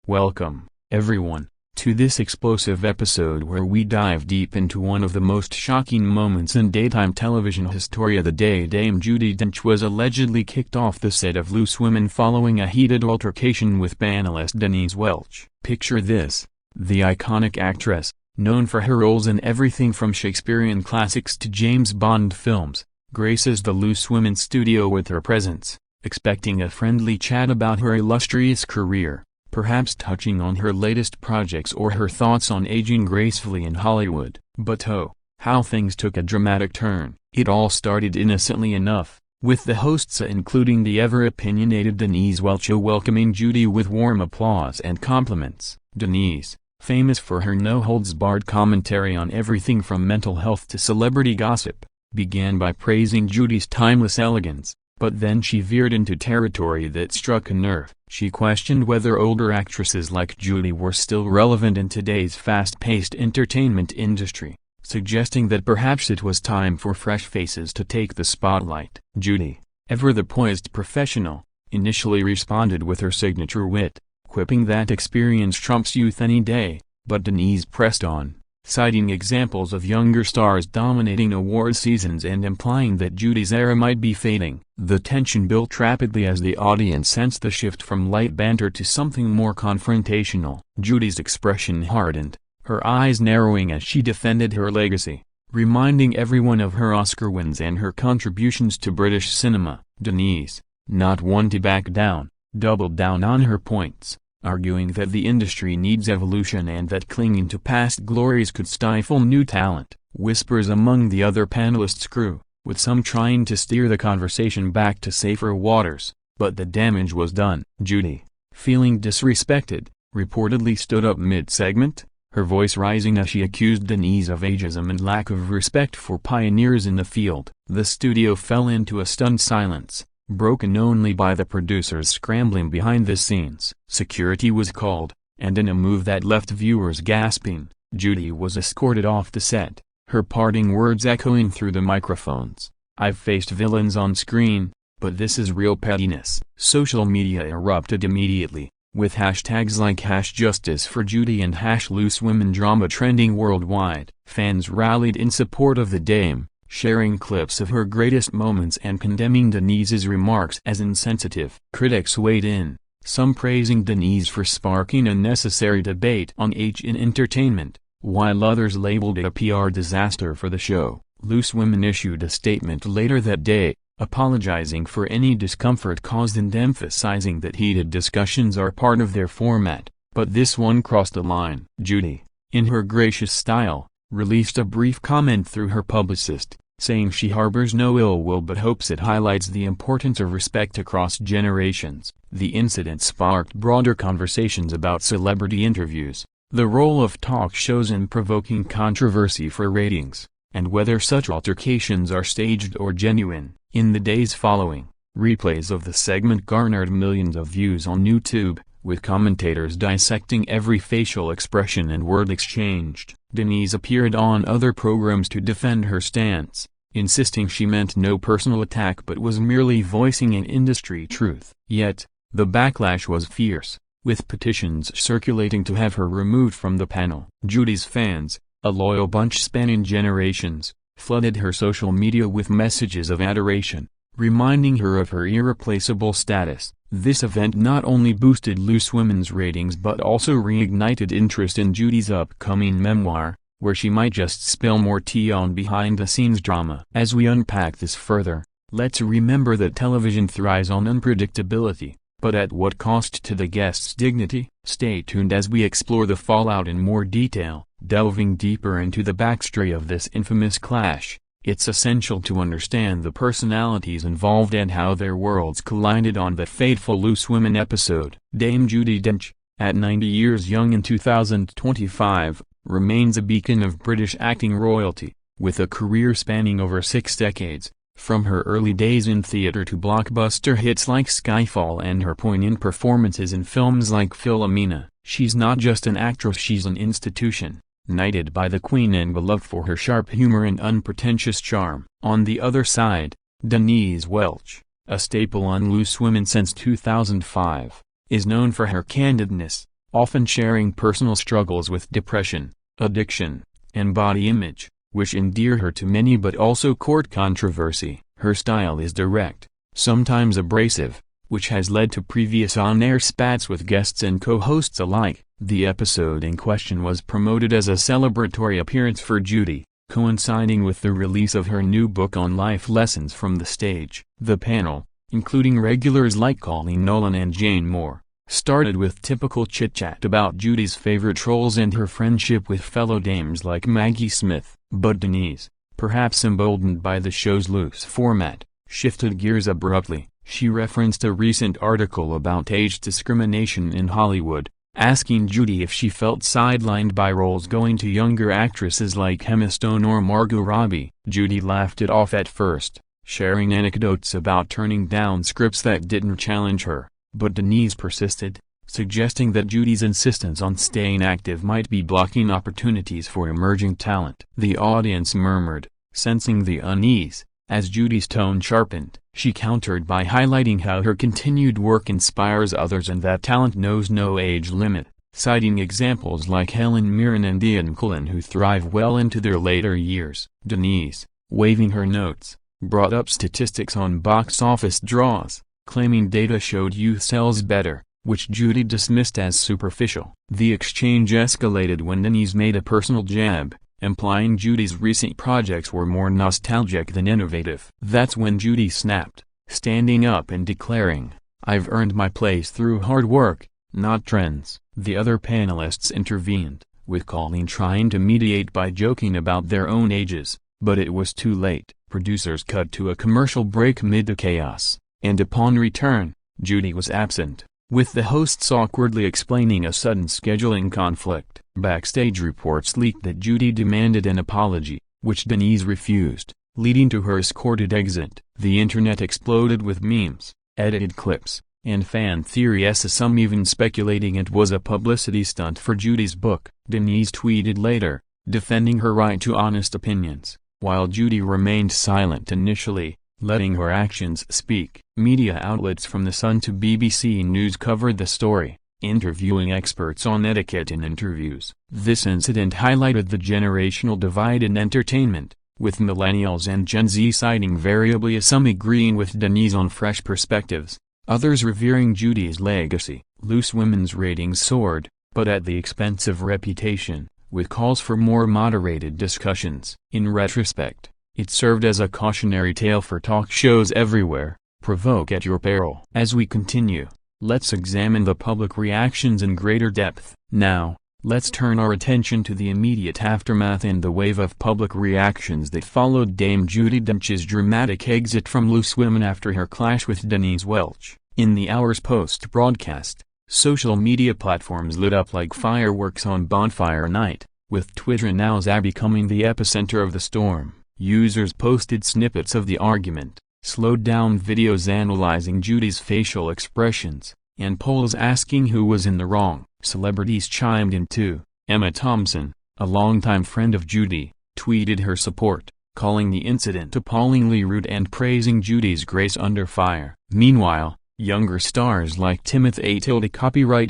Welcome, everyone, to this explosive episode where we dive deep into one of the most shocking moments in daytime television history. The day Dame Judi Dench was allegedly kicked off the set of Loose Women following a heated altercation with panelist Denise Welch. Picture this: the iconic actress, known for her roles in everything from Shakespearean classics to James Bond films, graces the Loose Women studio with her presence, expecting a friendly chat about her illustrious career, perhaps touching on her latest projects or her thoughts on aging gracefully in Hollywood. But oh, how things took a dramatic turn. It all started innocently enough, with the hosts including the ever-opinionated Denise Welch welcoming Judi with warm applause and compliments. Denise, famous for her no-holds-barred commentary on everything from mental health to celebrity gossip, began by praising Judi's timeless elegance, but then she veered into territory that struck a nerve. She questioned whether older actresses like Judi were still relevant in today's fast-paced entertainment industry, suggesting that perhaps it was time for fresh faces to take the spotlight. Judi, ever the poised professional, initially responded with her signature wit, quipping that experience trumps youth any day, but Denise pressed on, citing examples of younger stars dominating award seasons and implying that Judi's era might be fading. The tension built rapidly as the audience sensed the shift from light banter to something more confrontational. Judi's expression hardened, her eyes narrowing as she defended her legacy, reminding everyone of her Oscar wins and her contributions to British cinema. Denise, not one to back down, doubled down on her points, arguing that the industry needs evolution and that clinging to past glories could stifle new talent. Whispers among the other panelists grew, with some trying to steer the conversation back to safer waters, but the damage was done. Judi, feeling disrespected, reportedly stood up mid-segment, her voice rising as she accused Denise of ageism and lack of respect for pioneers in the field. The studio fell into a stunned silence, broken only by the producers scrambling behind the scenes. Security was called, and in a move that left viewers gasping, Judi was escorted off the set, her parting words echoing through the microphones. "I've faced villains on screen, but this is real pettiness." Social media erupted immediately, with hashtags like #JusticeForJudi and #LooseWomenDrama trending worldwide. Fans rallied in support of the Dame, sharing clips of her greatest moments and condemning Denise's remarks as insensitive. Critics weighed in, some praising Denise for sparking a necessary debate on age in entertainment, while others labeled it a PR disaster for the show. Loose Women issued a statement later that day, apologizing for any discomfort caused and emphasizing that heated discussions are part of their format, but this one crossed the line. Judi, in her gracious style, released a brief comment through her publicist, saying she harbors no ill will but hopes it highlights the importance of respect across generations. The incident sparked broader conversations about celebrity interviews, the role of talk shows in provoking controversy for ratings, and whether such altercations are staged or genuine. In the days following, replays of the segment garnered millions of views on YouTube, with commentators dissecting every facial expression and word exchanged. Denise appeared on other programs to defend her stance, insisting she meant no personal attack but was merely voicing an industry truth. Yet, the backlash was fierce, with petitions circulating to have her removed from the panel. Judi's fans, a loyal bunch spanning generations, flooded her social media with messages of adoration, reminding her of her irreplaceable status. This event not only boosted Loose Women's ratings but also reignited interest in Judi's upcoming memoir, where she might just spill more tea on behind-the-scenes drama. As we unpack this further, let's remember that television thrives on unpredictability, but at what cost to the guest's dignity? Stay tuned as we explore the fallout in more detail, delving deeper into the backstory of this infamous clash. It's essential to understand the personalities involved and how their worlds collided on the fateful Loose Women episode. Dame Judi Dench, at 90 years young in 2025, remains a beacon of British acting royalty, with a career spanning over 6 decades. From her early days in theatre to blockbuster hits like Skyfall and her poignant performances in films like Philomena, she's not just an actress, she's an institution, knighted by the Queen and beloved for her sharp humor and unpretentious charm. On the other side, Denise Welch, a staple on Loose Women since 2005, is known for her candidness, often sharing personal struggles with depression, addiction, and body image, which endear her to many but also court controversy. Her style is direct, sometimes abrasive, which has led to previous on-air spats with guests and co-hosts alike. The episode in question was promoted as a celebratory appearance for Judi, coinciding with the release of her new book on life lessons from the stage. The panel, including regulars like Colleen Nolan and Jane Moore, started with typical chit-chat about Judi's favorite roles and her friendship with fellow dames like Maggie Smith. But Denise, perhaps emboldened by the show's loose format, shifted gears abruptly. She referenced a recent article about age discrimination in Hollywood, asking Judi if she felt sidelined by roles going to younger actresses like Emma Stone or Margot Robbie. Judi laughed it off at first, sharing anecdotes about turning down scripts that didn't challenge her, but Denise persisted, suggesting that Judi's insistence on staying active might be blocking opportunities for emerging talent. The audience murmured, sensing the unease. As Judi's tone sharpened, she countered by highlighting how her continued work inspires others and that talent knows no age limit, citing examples like Helen Mirren and Ian Cullen who thrive well into their later years. Denise, waving her notes, brought up statistics on box office draws, claiming data showed youth sells better, which Judi dismissed as superficial. The exchange escalated when Denise made a personal jab, implying Judi's recent projects were more nostalgic than innovative. That's when Judi snapped, standing up and declaring, "I've earned my place through hard work, not trends." The other panelists intervened, with Colleen trying to mediate by joking about their own ages, but it was too late. Producers cut to a commercial break mid the chaos, and upon return, Judi was absent, with the hosts awkwardly explaining a sudden scheduling conflict. Backstage reports leaked that Judi demanded an apology, which Denise refused, leading to her escorted exit. The internet exploded with memes, edited clips, and fan theories, some even speculating it was a publicity stunt for Judi's book. Denise tweeted later, defending her right to honest opinions, while Judi remained silent initially, letting her actions speak. Media outlets from The Sun to BBC News covered the story, interviewing experts on etiquette in interviews. This incident highlighted the generational divide in entertainment, with millennials and Gen Z citing variably, some agreeing with Denise on fresh perspectives, others revering Judi's legacy. Loose Women's ratings soared, but at the expense of reputation, with calls for more moderated discussions. In retrospect, it served as a cautionary tale for talk shows everywhere. Provoke at your peril. As we continue, let's examine the public reactions in greater depth. Now, let's turn our attention to the immediate aftermath and the wave of public reactions that followed Dame Judi Dench's dramatic exit from Loose Women after her clash with Denise Welch. In the hours post-broadcast, social media platforms lit up like fireworks on bonfire night, with Twitter now becoming the epicenter of the storm. Users posted snippets of the argument, slowed down videos analyzing Judi's facial expressions, and polls asking who was in the wrong. Celebrities chimed in too. Emma Thompson, a longtime friend of Judi, tweeted her support, calling the incident appallingly rude and praising Judi's grace under fire. Meanwhile, younger stars like Timothée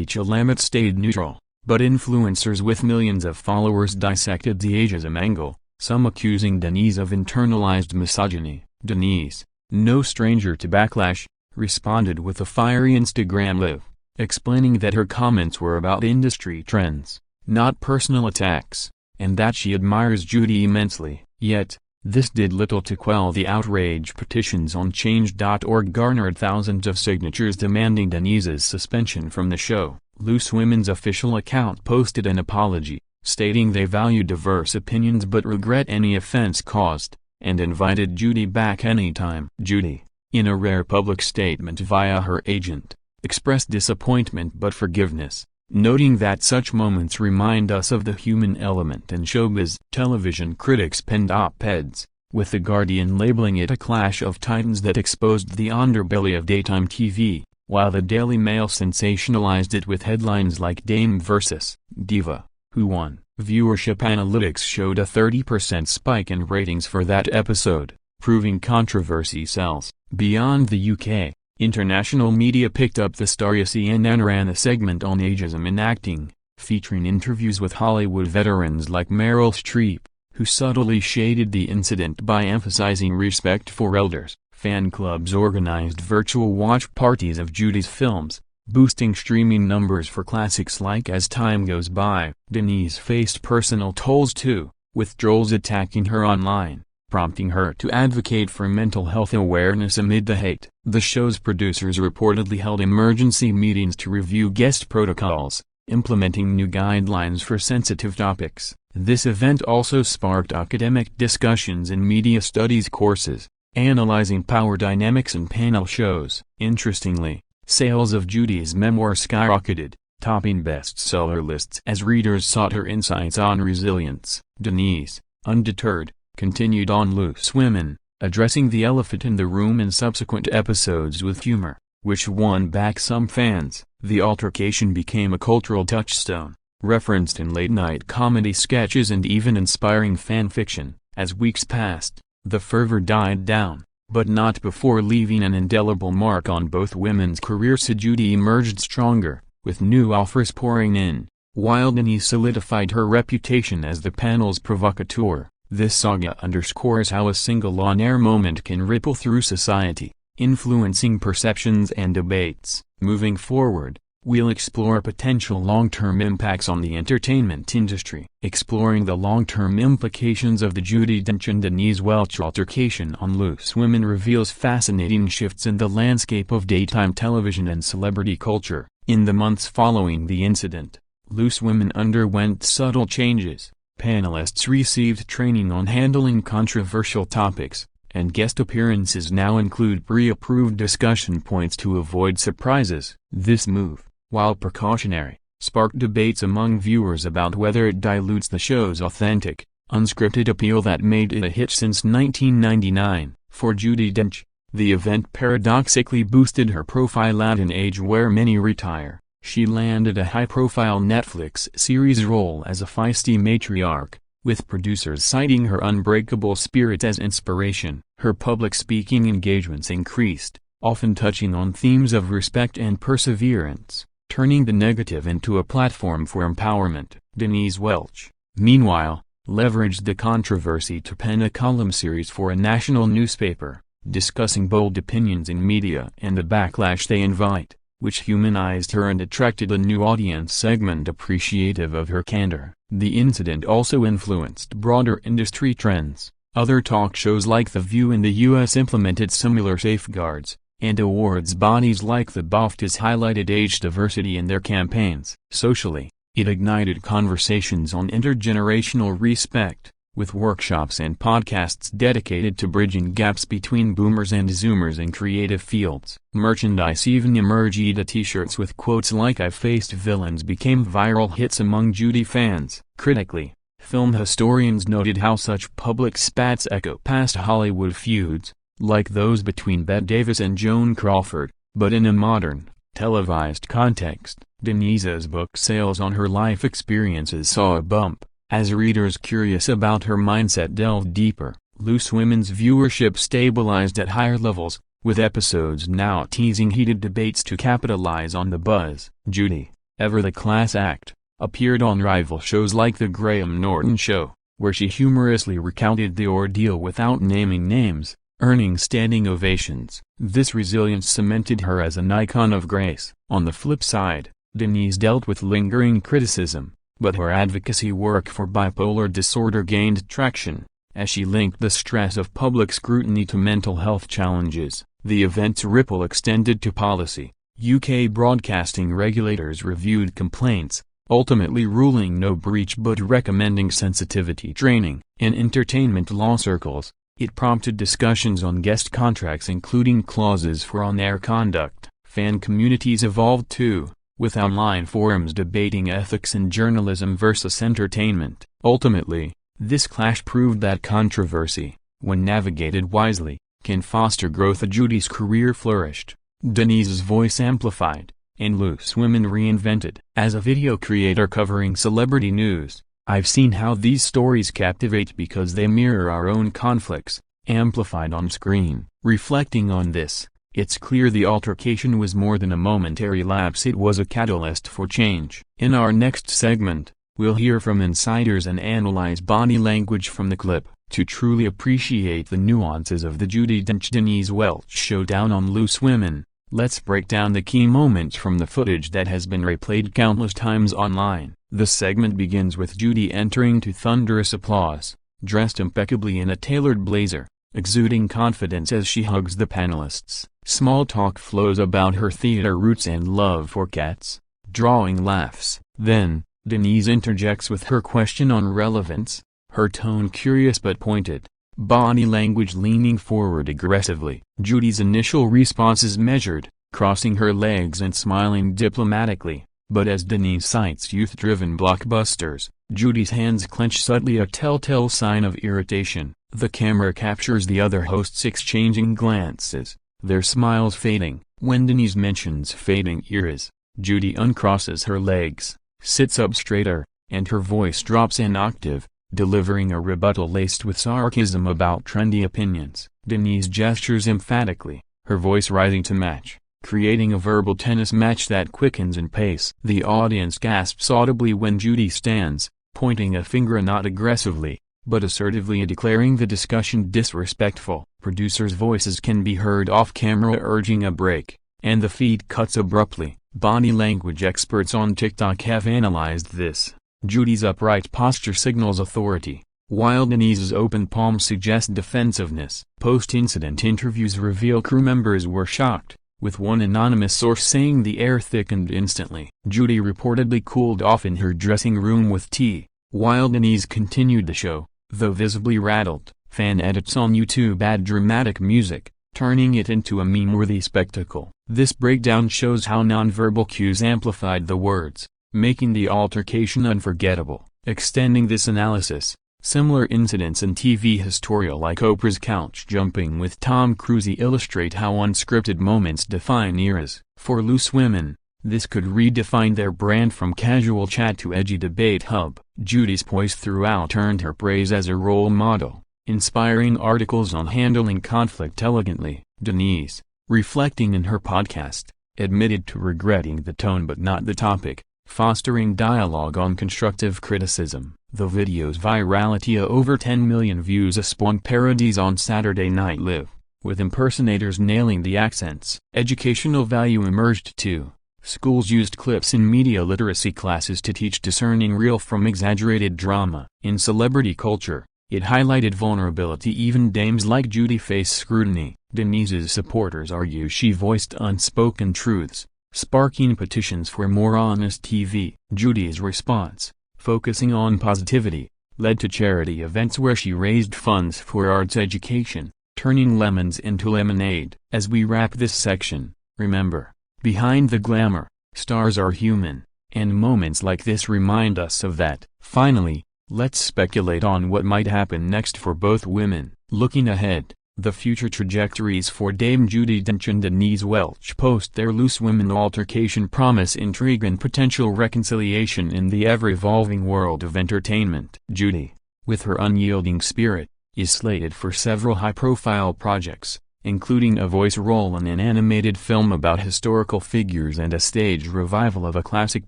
Chalamet stayed neutral, but influencers with millions of followers dissected the ageism angle, some accusing Denise of internalized misogyny. Denise, no stranger to backlash, responded with a fiery Instagram live, explaining that her comments were about industry trends, not personal attacks, and that she admires Judi immensely. Yet, this did little to quell the outrage. Petitions on Change.org garnered thousands of signatures demanding Denise's suspension from the show. Loose Women's official account posted an apology, stating they value diverse opinions but regret any offense caused, and invited Judi back anytime. Judi, in a rare public statement via her agent, expressed disappointment but forgiveness, noting that such moments remind us of the human element in showbiz. Television critics penned op-eds, with The Guardian labeling it a clash of titans that exposed the underbelly of daytime TV, while the Daily Mail sensationalized it with headlines like Dame vs. Diva, who won. Viewership analytics showed a 30% spike in ratings for that episode, proving controversy sells. Beyond the UK, International media picked up the story. CNN ran a segment on ageism in acting, featuring interviews with Hollywood veterans like Meryl Streep, who subtly shaded the incident by emphasizing respect for elders. Fan clubs organized virtual watch parties of Judi's films, boosting streaming numbers for classics like As Time Goes By. Denise faced personal trolls too, with trolls attacking her online, prompting her to advocate for mental health awareness amid the hate. The show's producers reportedly held emergency meetings to review guest protocols, implementing new guidelines for sensitive topics. This event also sparked academic discussions in media studies courses, analyzing power dynamics and panel shows. Interestingly, sales of Judi's memoir skyrocketed, topping bestseller lists as readers sought her insights on resilience. Denise, undeterred, continued on Loose Women, addressing the elephant in the room in subsequent episodes with humor, which won back some fans. The altercation became a cultural touchstone, referenced in late-night comedy sketches and even inspiring fan fiction. As weeks passed, the fervor died down, but not before leaving an indelible mark on both women's careers. Judi emerged stronger, with new offers pouring in, while Denise solidified her reputation as the panel's provocateur. This saga underscores how a single on-air moment can ripple through society, influencing perceptions and debates. Moving forward, we'll explore potential long-term impacts on the entertainment industry. Exploring the long-term implications of the Judi Dench and Denise Welch altercation on Loose Women reveals fascinating shifts in the landscape of daytime television and celebrity culture. In the months following the incident, Loose Women underwent subtle changes. Panelists received training on handling controversial topics, and guest appearances now include pre-approved discussion points to avoid surprises. This move, while precautionary, sparked debates among viewers about whether it dilutes the show's authentic, unscripted appeal that made it a hit since 1999. For Judi Dench, the event paradoxically boosted her profile at an age where many retire. She landed a high-profile Netflix series role as a feisty matriarch, with producers citing her unbreakable spirit as inspiration. Her public speaking engagements increased, often touching on themes of respect and perseverance, turning the negative into a platform for empowerment. Denise Welch, meanwhile, leveraged the controversy to pen a column series for a national newspaper, discussing bold opinions in media and the backlash they invite, which humanized her and attracted a new audience segment appreciative of her candor. The incident also influenced broader industry trends. Other talk shows like The View in the U.S. implemented similar safeguards, and awards bodies like the BAFTAs highlighted age diversity in their campaigns. Socially, it ignited conversations on intergenerational respect, with workshops and podcasts dedicated to bridging gaps between boomers and zoomers in creative fields. Merchandise even emerged. T-shirts with quotes like "I faced villains" became viral hits among Judi fans. Critically, film historians noted how such public spats echo past Hollywood feuds, like those between Bette Davis and Joan Crawford, but in a modern, televised context. Denise's book sales on her life experiences saw a bump, as readers curious about her mindset delved deeper. Loose Women's viewership stabilized at higher levels, with episodes now teasing heated debates to capitalize on the buzz. Judi, ever the class act, appeared on rival shows like The Graham Norton Show, where she humorously recounted the ordeal without naming names, earning standing ovations. This resilience cemented her as an icon of grace. On the flip side, Denise dealt with lingering criticism, but her advocacy work for bipolar disorder gained traction, as she linked the stress of public scrutiny to mental health challenges. The event's ripple extended to policy. UK broadcasting regulators reviewed complaints, ultimately ruling no breach but recommending sensitivity training. In entertainment law circles, it prompted discussions on guest contracts including clauses for on-air conduct. Fan communities evolved too, with online forums debating ethics in journalism versus entertainment. Ultimately, this clash proved that controversy, when navigated wisely, can foster growth. Judi's career flourished, Denise's voice amplified, and Loose Women reinvented. As a video creator covering celebrity news, I've seen how these stories captivate because they mirror our own conflicts, amplified on screen. Reflecting on this, It's clear the altercation was more than a momentary lapse, it was a catalyst for change. In our next segment, we'll hear from insiders and analyze body language from the clip. To truly appreciate the nuances of the Judi Dench-Denise Welch showdown on Loose Women, let's break down the key moments from the footage that has been replayed countless times online. The segment begins with Judi entering to thunderous applause, dressed impeccably in a tailored blazer, exuding confidence as she hugs the panelists. Small talk flows about her theater roots and love for cats, drawing laughs. Then, Denise interjects with her question on relevance, her tone curious but pointed, body language leaning forward aggressively. Judi's initial response is measured, crossing her legs and smiling diplomatically, but as Denise cites youth-driven blockbusters, Judi's hands clench subtly, a telltale sign of irritation. The camera captures the other hosts exchanging glances, their smiles fading. When Denise mentions fading ears, Judi uncrosses her legs, sits up straighter, and her voice drops an octave, delivering a rebuttal laced with sarcasm about trendy opinions. Denise gestures emphatically, her voice rising to match, creating a verbal tennis match that quickens in pace. The audience gasps audibly when Judi stands, pointing a finger not aggressively, but assertively declaring the discussion disrespectful. Producers' voices can be heard off-camera urging a break, and the feed cuts abruptly. Body language experts on TikTok have analyzed this. Judi's upright posture signals authority, while Denise's open palm suggests defensiveness. Post-incident interviews reveal crew members were shocked, with one anonymous source saying the air thickened instantly. Judi reportedly cooled off in her dressing room with tea, while Denise continued the show, though visibly rattled. Fan edits on YouTube add dramatic music, turning it into a meme-worthy spectacle. This breakdown shows how nonverbal cues amplified the words, making the altercation unforgettable. Extending this analysis, similar incidents in TV history like Oprah's couch jumping with Tom Cruise illustrate how unscripted moments define eras. For Loose Women, this could redefine their brand from casual chat to edgy debate hub. Judi's poise throughout earned her praise as a role model, inspiring articles on handling conflict elegantly. Denise, reflecting in her podcast, admitted to regretting the tone but not the topic, fostering dialogue on constructive criticism. The video's virality, over 10 million views, spawned parodies on Saturday Night Live, with impersonators nailing the accents. Educational value emerged too. Schools used clips in media literacy classes to teach discerning real from exaggerated drama. In celebrity culture, it highlighted vulnerability. Even dames like Judi face scrutiny. Denise's supporters argue she voiced unspoken truths, sparking petitions for more honest TV. Judi's response, focusing on positivity, led to charity events where she raised funds for arts education, turning lemons into lemonade. As we wrap this section, remember, behind the glamour, stars are human, and moments like this remind us of that. Finally, let's speculate on what might happen next for both women. Looking ahead, the future trajectories for Dame Judi Dench and Denise Welch post their Loose Women altercation promise intrigue and potential reconciliation in the ever-evolving world of entertainment. Judi, with her unyielding spirit, is slated for several high-profile projects, including a voice role in an animated film about historical figures and a stage revival of a classic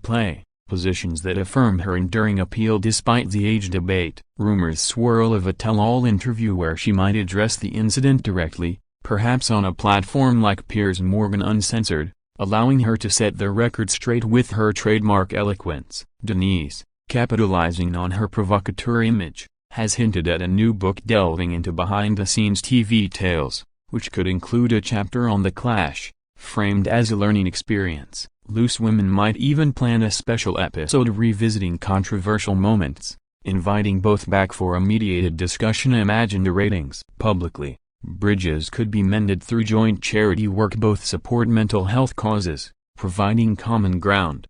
play, positions that affirm her enduring appeal despite the age debate. Rumors swirl of a tell-all interview where she might address the incident directly, perhaps on a platform like Piers Morgan Uncensored, allowing her to set the record straight with her trademark eloquence. Denise, capitalizing on her provocateur image, has hinted at a new book delving into behind-the-scenes TV tales, which could include a chapter on The Clash, framed as a learning experience. Loose Women might even plan a special episode revisiting controversial moments, inviting both back for a mediated discussion. Imagine the ratings. Publicly, bridges could be mended through joint charity work. Both support mental health causes, providing common ground,